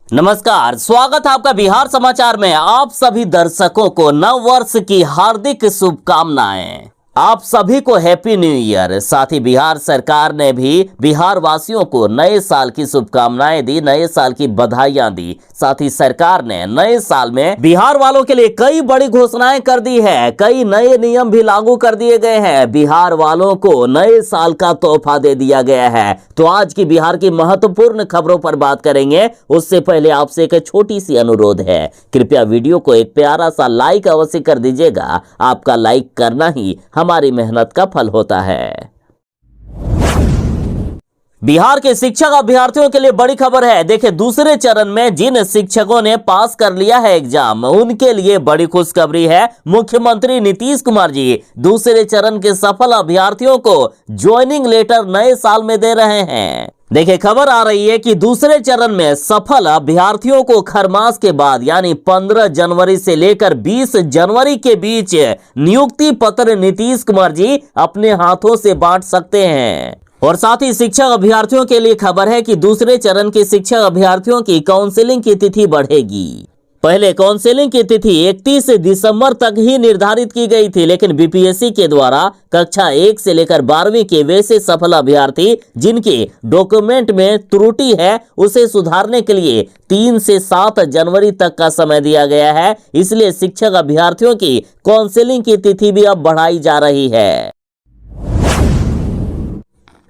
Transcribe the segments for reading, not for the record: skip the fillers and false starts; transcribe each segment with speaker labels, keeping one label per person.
Speaker 1: नमस्कार, स्वागत है आपका बिहार समाचार में। आप सभी दर्शकों को नव वर्ष की हार्दिक शुभकामनाएं। आप सभी को हैप्पी न्यू ईयर। साथ ही बिहार सरकार ने भी बिहार वासियों को नए साल की शुभकामनाएं दी, नए साल की बधाइयां दी। साथ ही सरकार ने नए साल में बिहार वालों के लिए कई बड़ी घोषणाएं कर दी है, कई नए नियम भी लागू कर दिए गए हैं। बिहार वालों को नए साल का तोहफा दे दिया गया है। तो आज की बिहार की महत्वपूर्ण खबरों पर बात करेंगे। उससे पहले आपसे एक छोटी सी अनुरोध है, कृपया वीडियो को एक प्यारा सा लाइक अवश्य कर दीजिएगा। आपका लाइक करना ही हमारी मेहनत का फल होता है। बिहार के शिक्षक अभ्यर्थियों के लिए बड़ी खबर है। देखिए, दूसरे चरण में जिन शिक्षकों ने पास कर लिया है एग्जाम, उनके लिए बड़ी खुशखबरी है। मुख्यमंत्री नीतीश कुमार जी दूसरे चरण के सफल अभ्यर्थियों को ज्वाइनिंग लेटर नए साल में दे रहे हैं। देखिए, खबर आ रही है कि दूसरे चरण में सफल अभ्यर्थियों को खरमास के बाद यानी 15 जनवरी से लेकर 20 जनवरी के बीच नियुक्ति पत्र नीतीश कुमार जी अपने हाथों से बांट सकते हैं। और साथ ही शिक्षक अभ्यर्थियों के लिए खबर है कि दूसरे चरण के शिक्षक अभ्यर्थियों की काउंसलिंग की तिथि बढ़ेगी। पहले काउंसलिंग की तिथि 31 दिसंबर तक ही निर्धारित की गई थी, लेकिन बीपीएससी के द्वारा कक्षा 1 से लेकर 12वीं के वैसे सफल अभ्यर्थी जिनके डॉक्यूमेंट में त्रुटि है, उसे सुधारने के लिए 3 से 7 जनवरी तक का समय दिया गया है। इसलिए शिक्षक अभ्यर्थियों की काउंसलिंग की तिथि भी अब बढ़ाई जा रही है।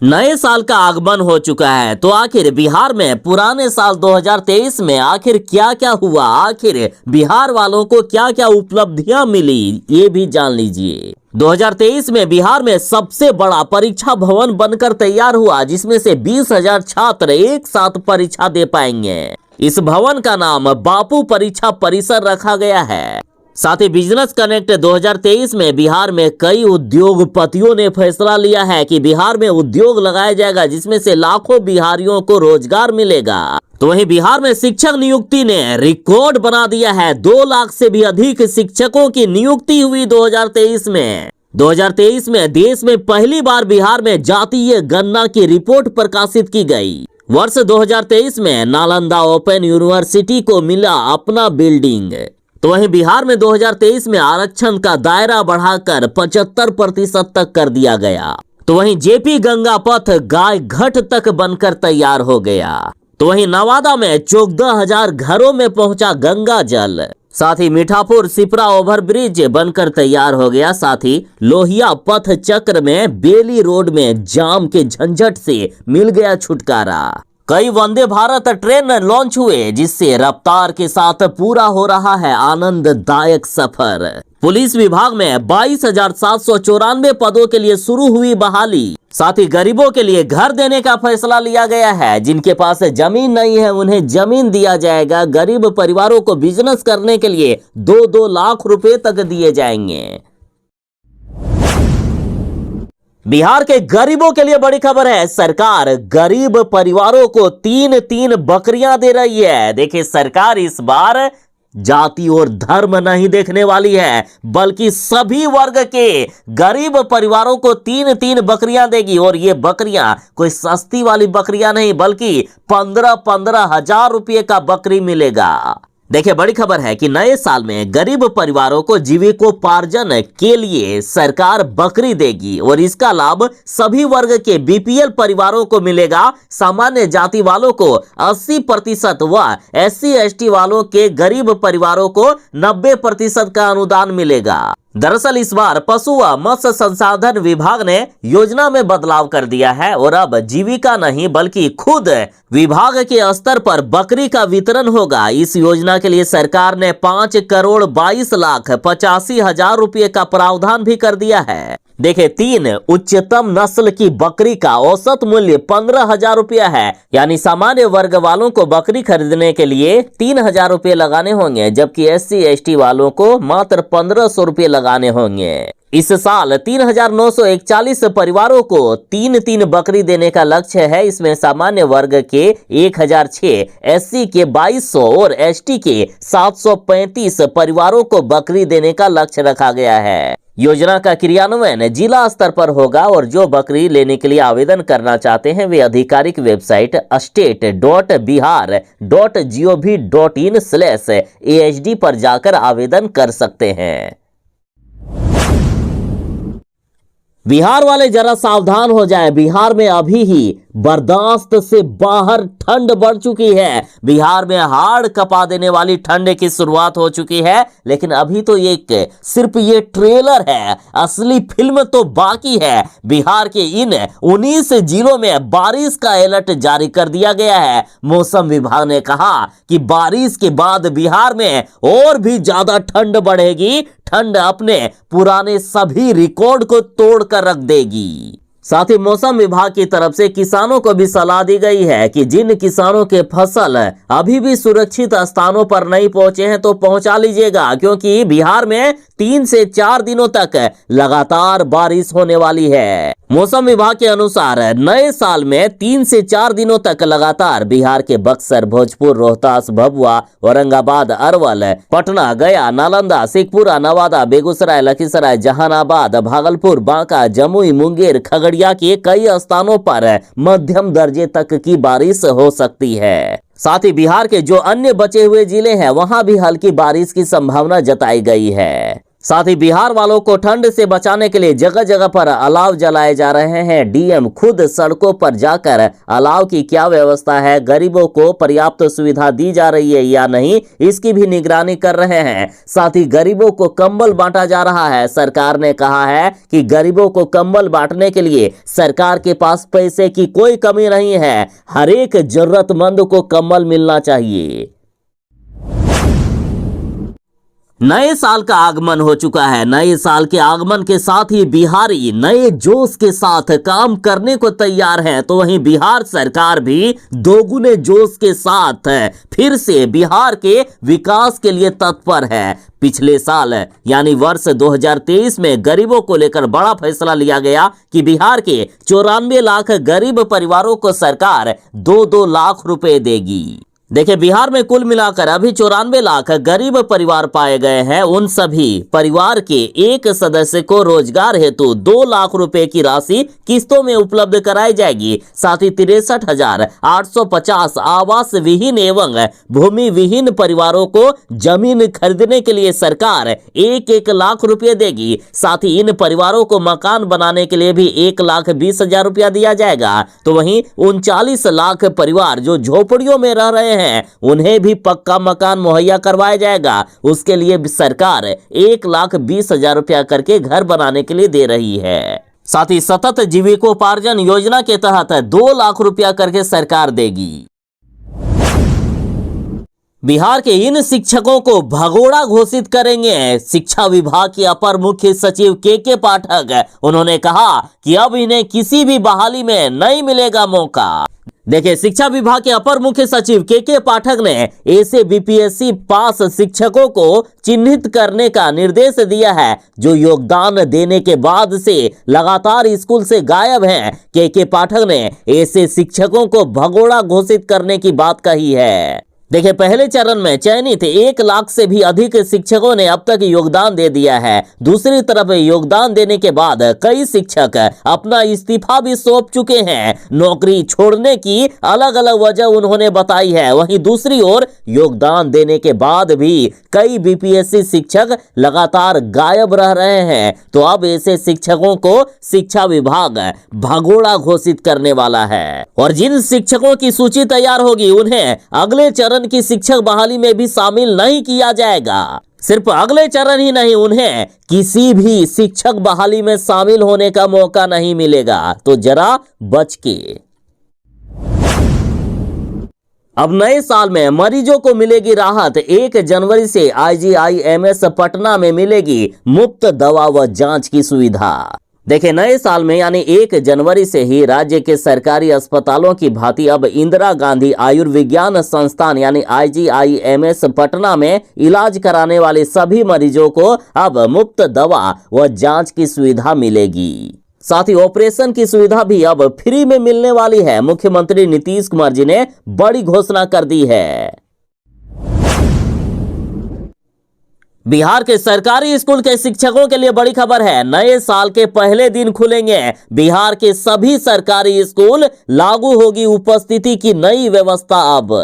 Speaker 1: नए साल का आगमन हो चुका है, तो आखिर बिहार में पुराने साल 2023 में आखिर क्या क्या हुआ, आखिर बिहार वालों को क्या क्या उपलब्धियां मिली, ये भी जान लीजिए। 2023 में बिहार में सबसे बड़ा परीक्षा भवन बनकर तैयार हुआ, जिसमें से 20,000 छात्र एक साथ परीक्षा दे पाएंगे। इस भवन का नाम बापू परीक्षा परिसर रखा गया है। साथ ही बिजनेस कनेक्ट 2023 में बिहार में कई उद्योगपतियों ने फैसला लिया है कि बिहार में उद्योग लगाया जाएगा, जिसमें से लाखों बिहारियों को रोजगार मिलेगा। तो वहीं बिहार में शिक्षक नियुक्ति ने रिकॉर्ड बना दिया है। 2 लाख से भी अधिक शिक्षकों की नियुक्ति हुई 2023 में। 2023 में देश में पहली बार बिहार में जातीय गणना की रिपोर्ट प्रकाशित की गई। वर्ष 2023 में नालंदा ओपन यूनिवर्सिटी को मिला अपना बिल्डिंग। तो वहीं बिहार में 2023 में आरक्षण का दायरा बढ़ाकर 75% तक कर दिया गया। तो वहीं जेपी गंगा पथ गाय घाट तक बनकर तैयार हो गया। तो वहीं नवादा में 14,000 घरों में पहुंचा गंगा जल। साथ ही मीठापुर सिपरा ओवरब्रिज बनकर तैयार हो गया। साथ ही लोहिया पथ चक्र में बेली रोड में जाम के झंझट से मिल गया छुटकारा। कई वंदे भारत ट्रेन लॉन्च हुए, जिससे रफ्तार के साथ पूरा हो रहा है आनंददायक सफर। पुलिस विभाग में 22,794 पदों के लिए शुरू हुई बहाली। साथ ही गरीबों के लिए घर देने का फैसला लिया गया है। जिनके पास जमीन नहीं है उन्हें जमीन दिया जाएगा। गरीब परिवारों को बिजनेस करने के लिए 2-2 लाख रुपए तक दिए जाएंगे। बिहार के गरीबों के लिए बड़ी खबर है। सरकार गरीब परिवारों को 3-3 बकरियां दे रही है। देखिए, सरकार इस बार जाति और धर्म नहीं देखने वाली है, बल्कि सभी वर्ग के गरीब परिवारों को 3-3 बकरियां देगी। और ये बकरियां कोई सस्ती वाली बकरियां नहीं, बल्कि 15-15 हजार रुपये का बकरी मिलेगा। देखिए, बड़ी खबर है कि नए साल में गरीब परिवारों को जीविकोपार्जन के लिए सरकार बकरी देगी और इसका लाभ सभी वर्ग के बीपीएल परिवारों को मिलेगा। सामान्य जाति वालों को 80% व SC/ST वालों के गरीब परिवारों को 90% का अनुदान मिलेगा। दरअसल इस बार पशु व मत्स्य संसाधन विभाग ने योजना में बदलाव कर दिया है और अब जीविका नहीं बल्कि खुद विभाग के स्तर पर बकरी का वितरण होगा। इस योजना के लिए सरकार ने 5,22,85,000 रुपये का प्रावधान भी कर दिया है। देखिए, 3 उच्चतम नस्ल की बकरी का औसत मूल्य 15,000 रुपया है। यानी सामान्य वर्ग वालों को बकरी खरीदने के लिए 3,000 रुपये लगाने होंगे, जबकि SC/ST वालों को मात्र 1,500 रुपये लगाने होंगे। इस साल 3,941 परिवारों को 3-3 बकरी देने का लक्ष्य है। इसमें सामान्य वर्ग के 1,006, एससी के 2,200 और एसटी के 735 परिवारों को बकरी देने का लक्ष्य रखा गया है। योजना का क्रियान्वयन जिला स्तर पर होगा और जो बकरी लेने के लिए आवेदन करना चाहते हैं वे आधिकारिक वेबसाइट state.bihar.gov.in/AHD पर जाकर आवेदन कर सकते हैं। बिहार वाले जरा सावधान हो जाएं। बिहार में अभी ही बर्दाश्त से बाहर ठंड बढ़ चुकी है। बिहार में हाड़ कपा देने वाली ठंड की शुरुआत हो चुकी है, लेकिन अभी तो सिर्फ ये ट्रेलर है, असली फिल्म तो बाकी है। बिहार के इन 19 जिलों में बारिश का अलर्ट जारी कर दिया गया है। मौसम विभाग ने कहा कि बारिश के बाद बिहार में और भी ज्यादा ठंड बढ़ेगी। ठंड अपने पुराने सभी रिकॉर्ड को तोड़कर रख देगी। साथ ही मौसम विभाग की तरफ से किसानों को भी सलाह दी गई है कि जिन किसानों के फसल अभी भी सुरक्षित स्थानों पर नहीं पहुंचे हैं तो पहुंचा लीजिएगा, क्योंकि बिहार में 3 से 4 दिनों तक लगातार बारिश होने वाली है। मौसम विभाग के अनुसार नए साल में 3 से 4 दिनों तक लगातार बिहार के बक्सर, भोजपुर, रोहतास, भभुआ, औरंगाबाद, अरवल, पटना, गया, नालंदा, शेखपुरा, नवादा, बेगूसराय, लखीसराय, जहानाबाद, भागलपुर, बांका, जमुई, मुंगेर, खगड़िया के कई स्थानों पर मध्यम दर्जे तक की बारिश हो सकती है। साथ ही बिहार के जो अन्य बचे हुए जिले हैं वहां भी हल्की बारिश की संभावना जताई गई है। साथ ही बिहार वालों को ठंड से बचाने के लिए जगह जगह पर अलाव जलाए जा रहे हैं। डीएम खुद सड़कों पर जाकर अलाव की क्या व्यवस्था है, गरीबों को पर्याप्त सुविधा दी जा रही है या नहीं, इसकी भी निगरानी कर रहे हैं। साथ ही गरीबों को कंबल बांटा जा रहा है। सरकार ने कहा है कि गरीबों को कंबल बांटने के लिए सरकार के पास पैसे की कोई कमी नहीं है। हर एक जरूरतमंद को कंबल मिलना चाहिए। नए साल का आगमन हो चुका है। नए साल के आगमन के साथ ही बिहारी नए जोश के साथ काम करने को तैयार हैं, तो वहीं बिहार सरकार भी दोगुने जोश के साथ फिर से बिहार के विकास के लिए तत्पर है। पिछले साल यानी वर्ष 2023 में गरीबों को लेकर बड़ा फैसला लिया गया कि बिहार के 94 लाख गरीब परिवारों को सरकार 2-2 लाख रुपए देगी। देखिए, बिहार में कुल मिलाकर अभी 94 लाख गरीब परिवार पाए गए हैं। उन सभी परिवार के एक सदस्य को रोजगार हेतु 2 लाख रुपए की राशि किस्तों में उपलब्ध कराई जाएगी। साथ ही 63,850 आवास विहीन एवं भूमि विहीन परिवारों को जमीन खरीदने के लिए सरकार 1-1 लाख रुपए देगी। साथ ही इन परिवारों को मकान बनाने के लिए भी 1,20,000 रुपया दिया जाएगा। तो वहीं 39 लाख परिवार जो झोपड़ियों में रह रहे हैं उन्हें भी पक्का मकान मुहैया करवाया जाएगा। उसके लिए सरकार 1,20,000 रुपया करके घर बनाने के लिए दे रही है। साथ ही सतत जीविकोपार्जन योजना के तहत 2 लाख रुपया करके सरकार देगी। बिहार के इन शिक्षकों को भगोड़ा घोषित करेंगे शिक्षा विभाग के अपर मुख्य सचिव के पाठक। उन्होंने कहा कि अब इन्हें किसी भी बहाली में नहीं मिलेगा मौका। देखिए, शिक्षा विभाग के अपर मुख्य सचिव के पाठक ने ऐसे बीपीएससी पास शिक्षकों को चिन्हित करने का निर्देश दिया है जो योगदान देने के बाद से लगातार स्कूल से गायब हैं। के पाठक ने ऐसे शिक्षकों को भगोड़ा घोषित करने की बात कही है। देखिए, पहले चरण में चयनित 1 लाख से भी अधिक शिक्षकों ने अब तक योगदान दे दिया है। दूसरी तरफ योगदान देने के बाद कई शिक्षक अपना इस्तीफा भी सौंप चुके हैं। नौकरी छोड़ने की अलग अलग वजह उन्होंने बताई है। वहीं दूसरी ओर योगदान देने के बाद भी कई बीपीएससी शिक्षक लगातार गायब रह रहे हैं। तो अब ऐसे शिक्षकों को शिक्षा विभाग भगोड़ा घोषित करने वाला है और जिन शिक्षकों की सूची तैयार होगी उन्हें अगले चरण की शिक्षक बहाली में भी शामिल नहीं किया जाएगा। सिर्फ अगले चरण ही नहीं, उन्हें किसी भी शिक्षक बहाली में शामिल होने का मौका नहीं मिलेगा। तो जरा बच के। अब नए साल में मरीजों को मिलेगी राहत। 1 जनवरी से IGIMS पटना में मिलेगी मुफ्त दवा व जांच की सुविधा। देखिए, नए साल में यानी 1 जनवरी से ही राज्य के सरकारी अस्पतालों की भांति अब इंदिरा गांधी आयुर्विज्ञान संस्थान यानी IGIMS पटना में इलाज कराने वाले सभी मरीजों को अब मुफ्त दवा व जांच की सुविधा मिलेगी। साथ ही ऑपरेशन की सुविधा भी अब फ्री में मिलने वाली है। मुख्यमंत्री नीतीश कुमार जी ने बड़ी घोषणा कर दी है। बिहार के सरकारी स्कूल के शिक्षकों के लिए बड़ी खबर है। नए साल के पहले दिन खुलेंगे बिहार के सभी सरकारी स्कूल, लागू होगी उपस्थिति की नई व्यवस्था। अब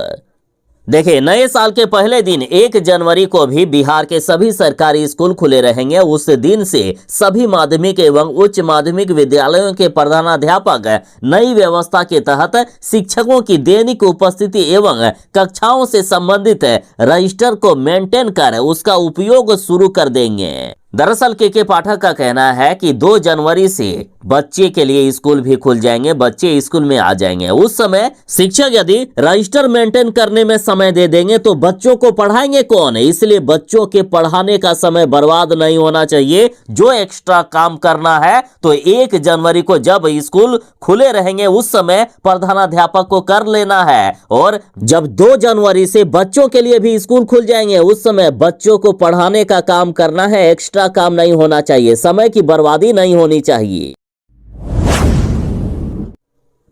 Speaker 1: देखिए, नए साल के पहले दिन 1 जनवरी को भी बिहार के सभी सरकारी स्कूल खुले रहेंगे। उस दिन से सभी माध्यमिक एवं उच्च माध्यमिक विद्यालयों के प्रधानाध्यापक नई व्यवस्था के तहत शिक्षकों की दैनिक उपस्थिति एवं कक्षाओं से संबंधित रजिस्टर को मेंटेन कर उसका उपयोग शुरू कर देंगे। दरअसल के पाठक का कहना है कि 2 जनवरी से बच्चे के लिए स्कूल भी खुल जाएंगे, बच्चे स्कूल में आ जाएंगे। उस समय शिक्षक यदि रजिस्टर मेंटेन करने में समय दे देंगे तो बच्चों को पढ़ाएंगे कौन? इसलिए बच्चों के पढ़ाने का समय बर्बाद नहीं होना चाहिए। जो एक्स्ट्रा काम करना है तो 1 जनवरी को जब स्कूल खुले रहेंगे उस समय प्रधानाध्यापक को कर लेना है, और जब 2 जनवरी से बच्चों के लिए भी स्कूल खुल जाएंगे उस समय बच्चों को पढ़ाने का काम करना है। एक्स्ट्रा काम नहीं होना चाहिए, समय की बर्बादी नहीं होनी चाहिए।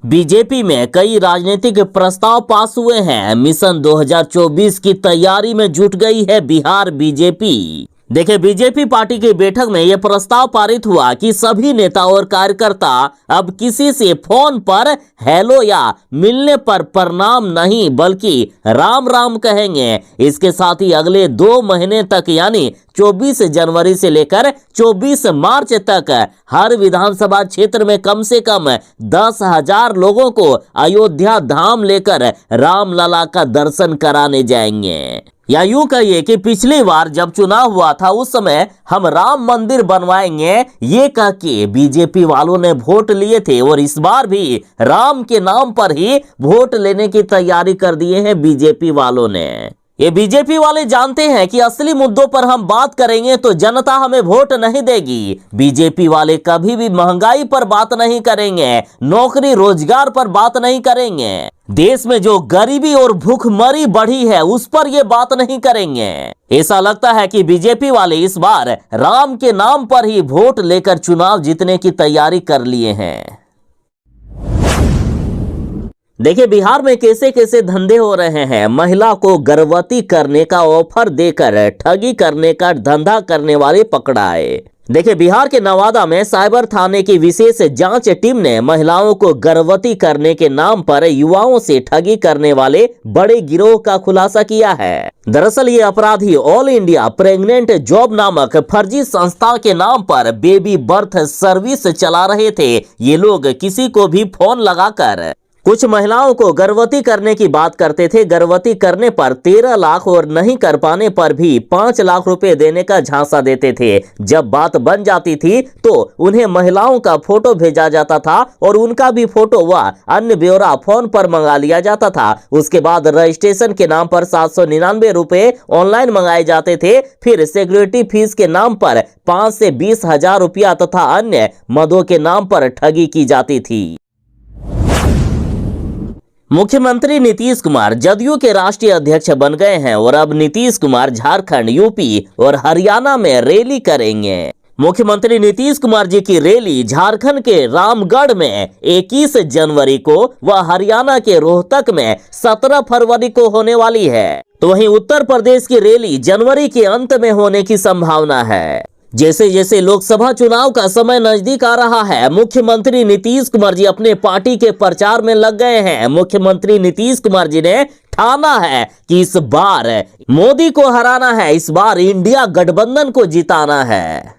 Speaker 1: बीजेपी में कई राजनीतिक प्रस्ताव पास हुए हैं। मिशन 2024 की तैयारी में जुट गई है बिहार बीजेपी। देखिए, बीजेपी पार्टी की बैठक में यह प्रस्ताव पारित हुआ कि सभी नेता और कार्यकर्ता अब किसी से फोन पर हेलो या मिलने पर प्रणाम नहीं बल्कि राम राम कहेंगे। इसके साथ ही अगले 2 महीने तक यानी 24 जनवरी से लेकर 24 मार्च तक हर विधानसभा क्षेत्र में कम से कम 10,000 लोगों को अयोध्या धाम लेकर रामलला का दर्शन कराने जाएंगे। या यूं कहिए कि पिछली बार जब चुनाव हुआ था उस समय हम राम मंदिर बनवाएंगे ये कह के बीजेपी वालों ने वोट लिए थे, और इस बार भी राम के नाम पर ही वोट लेने की तैयारी कर दिए हैं बीजेपी वालों ने। ये बीजेपी वाले जानते हैं कि असली मुद्दों पर हम बात करेंगे तो जनता हमें वोट नहीं देगी। बीजेपी वाले कभी भी महंगाई पर बात नहीं करेंगे, नौकरी रोजगार पर बात नहीं करेंगे, देश में जो गरीबी और भूखमरी बढ़ी है उस पर ये बात नहीं करेंगे। ऐसा लगता है कि बीजेपी वाले इस बार राम के नाम पर ही वोट लेकर चुनाव जीतने की तैयारी कर लिए हैं। देखिए, बिहार में कैसे कैसे धंधे हो रहे हैं। महिला को गर्भवती करने का ऑफर देकर ठगी करने का धंधा करने वाले पकड़ाए। देखिए, बिहार के नवादा में साइबर थाने की विशेष जांच टीम ने महिलाओं को गर्भवती करने के नाम पर युवाओं से ठगी करने वाले बड़े गिरोह का खुलासा किया है। दरअसल ये अपराधी ऑल इंडिया प्रेग्नेंट जॉब नामक फर्जी संस्था के नाम पर बेबी बर्थ सर्विस चला रहे थे। ये लोग किसी को भी फोन लगाकर कुछ महिलाओं को गर्भवती करने की बात करते थे। गर्भवती करने पर 13 लाख और नहीं कर पाने पर भी 5 लाख रुपए देने का झांसा देते थे। जब बात बन जाती थी तो उन्हें महिलाओं का फोटो भेजा जाता था और उनका भी फोटो व अन्य ब्यौरा फोन पर मंगा लिया जाता था। उसके बाद रजिस्ट्रेशन के नाम पर 799 रुपए ऑनलाइन मंगाए जाते थे। फिर सिक्योरिटी फीस के नाम पर 5 से 20 हजार रुपया तथा अन्य मदों के नाम पर ठगी की जाती थी। मुख्यमंत्री नीतीश कुमार जदयू के राष्ट्रीय अध्यक्ष बन गए हैं और अब नीतीश कुमार झारखंड, यूपी और हरियाणा में रैली करेंगे। मुख्यमंत्री नीतीश कुमार जी की रैली झारखंड के रामगढ़ में 21 जनवरी को व हरियाणा के रोहतक में 17 फरवरी को होने वाली है। तो वहीं उत्तर प्रदेश की रैली जनवरी के अंत में होने की संभावना है। जैसे जैसे लोकसभा चुनाव का समय नजदीक आ रहा है, मुख्यमंत्री नीतीश कुमार जी अपने पार्टी के प्रचार में लग गए हैं। मुख्यमंत्री नीतीश कुमार जी ने ठाना है कि इस बार मोदी को हराना है, इस बार इंडिया गठबंधन को जिताना है।